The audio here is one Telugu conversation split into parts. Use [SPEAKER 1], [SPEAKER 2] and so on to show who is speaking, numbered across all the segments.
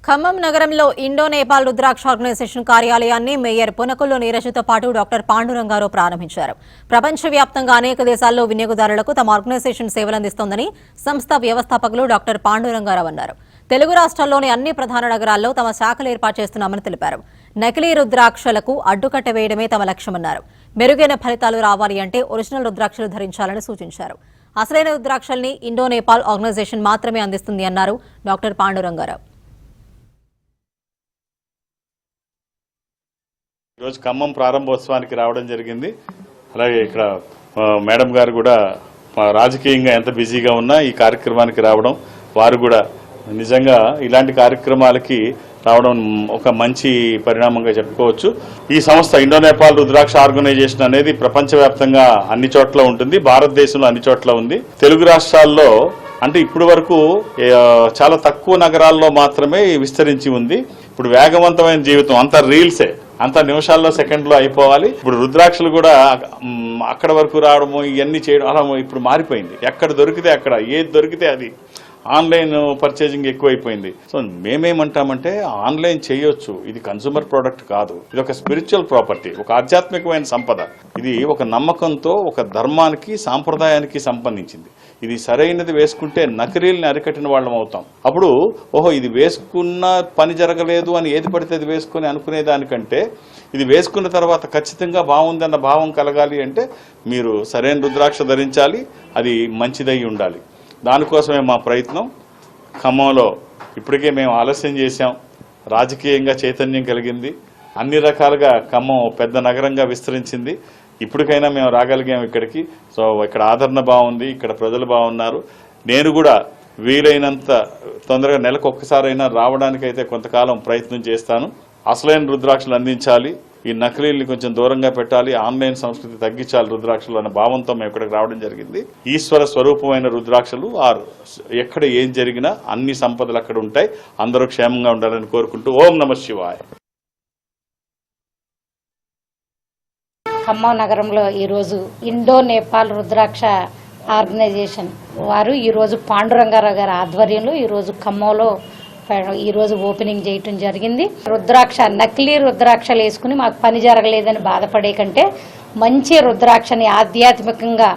[SPEAKER 1] ఖమ్మం నగరంలో ఇండో నేపాల్ రుద్రాక్ష ఆర్గనైజేషన్ కార్యాలయాన్ని మేయర్ పునకుల్లో నీరజతో పాటు డాక్టర్ పాండురంగారావు ప్రారంభించారు. ప్రపంచవ్యాప్తంగా అనేక దేశాల్లో వినియోగదారులకు తమ ఆర్గనైజేషన్ సేవలందిస్తోందని సంస్థ వ్యవస్థాపకులు డాక్టర్ పాండురంగారావు అన్నారు. తెలుగు రాష్ట్రాల్లోని అన్ని ప్రధాన నగరాల్లో తమ శాఖలు ఏర్పాటు చేస్తున్నామని తెలిపారు. నకిలీ రుద్రాక్షలకు అడ్డుకట్ట వేయడమే తమ లక్ష్యమన్నారు. మెరుగైన ఫలితాలు రావాలి అంటే ఒరిజినల్ రుద్రాక్షలు ధరించాలని సూచించారు. అసలైన రుద్రాక్షల్ని ఇండో నేపాల్ ఆర్గనైజేషన్ మాత్రమే అందిస్తుంది అన్నారు డాక్టర్ పాండురంగారావు.
[SPEAKER 2] ఈరోజు ఖమ్మం ప్రారంభోత్సవానికి రావడం జరిగింది. అలాగే ఇక్కడ మేడం గారు కూడా రాజకీయంగా ఎంత బిజీగా ఉన్నా ఈ కార్యక్రమానికి రావడం, వారు కూడా నిజంగా ఇలాంటి కార్యక్రమాలకి రావడం ఒక మంచి పరిణామంగా చెప్పుకోవచ్చు. ఈ సంస్థ ఇండో నేపాల్ రుద్రాక్ష ఆర్గనైజేషన్ అనేది ప్రపంచవ్యాప్తంగా అన్ని చోట్ల ఉంటుంది, భారతదేశంలో అన్ని చోట్ల ఉంది. తెలుగు రాష్ట్రాల్లో అంటే ఇప్పటి వరకు చాలా తక్కువ నగరాల్లో మాత్రమే విస్తరించి ఉంది. ఇప్పుడు వేగవంతమైన జీవితం అంతా రీల్సే, అంత నిమిషాల్లో సెకండ్లో అయిపోవాలి. ఇప్పుడు రుద్రాక్షలు కూడా అక్కడ వరకు రావడము ఇవన్నీ చేయడం అలా ఇప్పుడు మారిపోయింది. ఎక్కడ దొరికితే అక్కడ, ఏది దొరికితే అది. ఆన్లైన్ పర్చేజింగ్ ఎక్కువైపోయింది. సో మేమేమంటామంటే ఆన్లైన్ చేయొచ్చు, ఇది కన్సూమర్ ప్రోడక్ట్ కాదు, ఇది ఒక స్పిరిచువల్ ప్రాపర్టీ, ఒక ఆధ్యాత్మికమైన సంపద. ఇది ఒక నమ్మకంతో, ఒక ధర్మానికి, సాంప్రదాయానికి సంబంధించింది. ఇది సరైనది వేసుకుంటే నకిలీల్ని అరికట్టిన వాళ్ళం అవుతాం. అప్పుడు ఓహో ఇది వేసుకున్న పని జరగలేదు అని ఏది పడితే అది వేసుకుని అనుకునేదానికంటే ఇది వేసుకున్న తర్వాత ఖచ్చితంగా బాగుందన్న భావం కలగాలి అంటే మీరు సరైన రుద్రాక్ష ధరించాలి, అది మంచిదై ఉండాలి. దానికోసమే మా ప్రయత్నం. ఖమ్మంలో ఇప్పటికే మేము ఆలస్యం చేశాం, రాజకీయంగా చైతన్యం కలిగింది, అన్ని రకాలుగా ఖమ్మం పెద్ద నగరంగా విస్తరించింది. ఇప్పటికైనా మేము రాగలిగాం ఇక్కడికి. సో ఇక్కడ ఆదరణ బాగుంది, ఇక్కడ ప్రజలు బాగున్నారు. నేను కూడా వీలైనంత తొందరగా నెలకు ఒక్కసారైనా రావడానికైతే కొంతకాలం ప్రయత్నం చేస్తాను. అసలైన రుద్రాక్షలు అందించాలి, ఈ నకిలీల్ని కొంచెం దూరంగా పెట్టాలి, ఆన్లైన్ సంస్కృతి తగ్గించాలి రుద్రాక్షలు అన్న భావంతో మేము ఇక్కడికి రావడం జరిగింది. ఈశ్వర స్వరూపమైన రుద్రాక్షలు ఎక్కడ ఏం జరిగినా అన్ని సంపదలు అక్కడ ఉంటాయి. అందరూ క్షేమంగా ఉండాలని కోరుకుంటూ ఓం నమః శివాయ.
[SPEAKER 3] ఖమ్మం నగరంలో ఈరోజు ఇండో నేపాల్ రుద్రాక్ష ఆర్గనైజేషన్ వారు ఈరోజు పాండురంగారావు గారి ఆధ్వర్యంలో ఈరోజు ఖమ్మంలో ఈరోజు ఓపెనింగ్ చేయటం జరిగింది. రుద్రాక్ష నకిలీ రుద్రాక్షలు వేసుకుని మాకు పని జరగలేదని బాధపడే కంటే మంచి రుద్రాక్షని ఆధ్యాత్మికంగా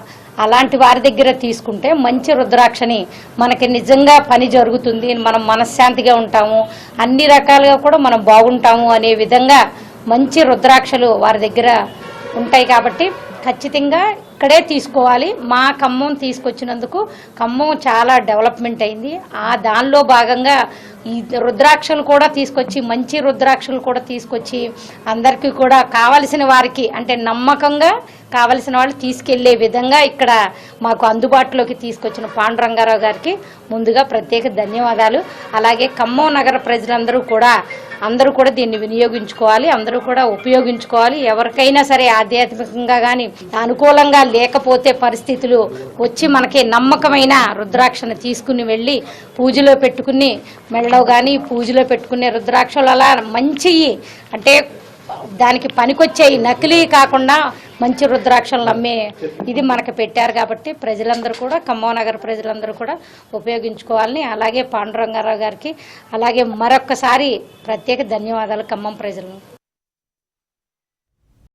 [SPEAKER 3] అలాంటి వారి దగ్గర తీసుకుంటే మంచి రుద్రాక్షని మనకి నిజంగా పని జరుగుతుంది, మనం మనశ్శాంతిగా ఉంటాము, అన్ని రకాలుగా కూడా మనం బాగుంటాము అనే విధంగా మంచి రుద్రాక్షలు వారి దగ్గర ఉంటాయి. కాబట్టి ఖచ్చితంగా ఇక్కడే తీసుకోవాలి. మా ఖమ్మం తీసుకొచ్చినందుకు ఖమ్మం చాలా డెవలప్మెంట్ అయింది. దానిలో భాగంగా ఈ రుద్రాక్షలు కూడా తీసుకొచ్చి, మంచి రుద్రాక్షలు కూడా తీసుకొచ్చి అందరికీ కూడా కావలసిన వారికి అంటే నమ్మకంగా కావలసిన వాళ్ళు తీసుకెళ్లే విధంగా ఇక్కడ మాకు అందుబాటులోకి తీసుకొచ్చిన పాండురంగారావు గారికి ముందుగా ప్రత్యేక ధన్యవాదాలు. అలాగే ఖమ్మం నగర ప్రజలందరూ కూడా దీన్ని వినియోగించుకోవాలి, అందరూ కూడా ఉపయోగించుకోవాలి. ఎవరికైనా సరే ఆధ్యాత్మికంగా కానీ అనుకూలంగా లేకపోతే పరిస్థితులు వచ్చి మనకి నమ్మకమైన రుద్రాక్షను తీసుకుని వెళ్ళి పూజలో పెట్టుకుని మెడలో కానీ పూజలో పెట్టుకునే రుద్రాక్షలు అలా మంచి అంటే దానికి పనికొచ్చేవి నకిలీ కాకుండా మంచి రుద్రాక్షలు అమ్మే ఇది మనకు పెట్టారు. కాబట్టి ప్రజలందరూ కూడా ఖమ్మం నగర ప్రజలందరూ కూడా ఉపయోగించుకోవాలని, అలాగే పాండురంగారావు గారికి అలాగే మరొక్కసారి ప్రత్యేక ధన్యవాదాలు ఖమ్మం ప్రజలు.